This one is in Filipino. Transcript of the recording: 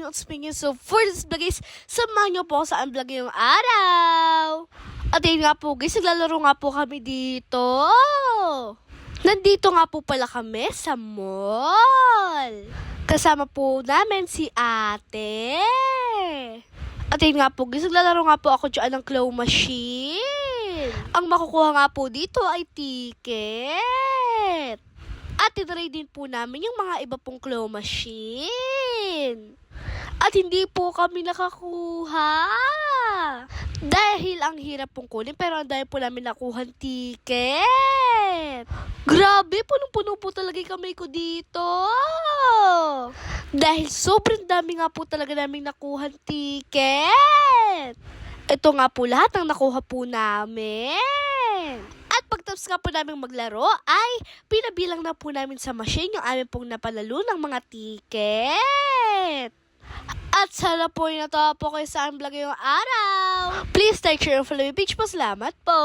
again yung speaking. So for this vlog guys, samahan nyo po ako sa vlog ngayong araw. At yun nga po guys, naglalaro nga po kami dito. Nandito nga po pala kami sa mall. Kasama po namin si ate. At yun nga po guys, naglalaro nga po ako dyan ng claw machine. Ang makukuha nga po dito ay ticket. At tinry din po namin yung mga iba pong claw machine. At hindi po kami nakakuha. Dahil ang hirap pong kunin, pero ang dahil po namin nakuha ticket. Grabe, punong-puno po talaga yung kamay ko dito. Dahil sobrang dami nga po talaga namin nakuha ticket. Ito nga po lahat ng nakuha po namin. At pagtapos nga po namin maglaro ay pinabilang na po namin sa machine yung amin pong napalalo ng mga ticket. At sana po yung natawa po kayo sa aming vlog ngayong araw. Please like, share, and follow my page po. Salamat po.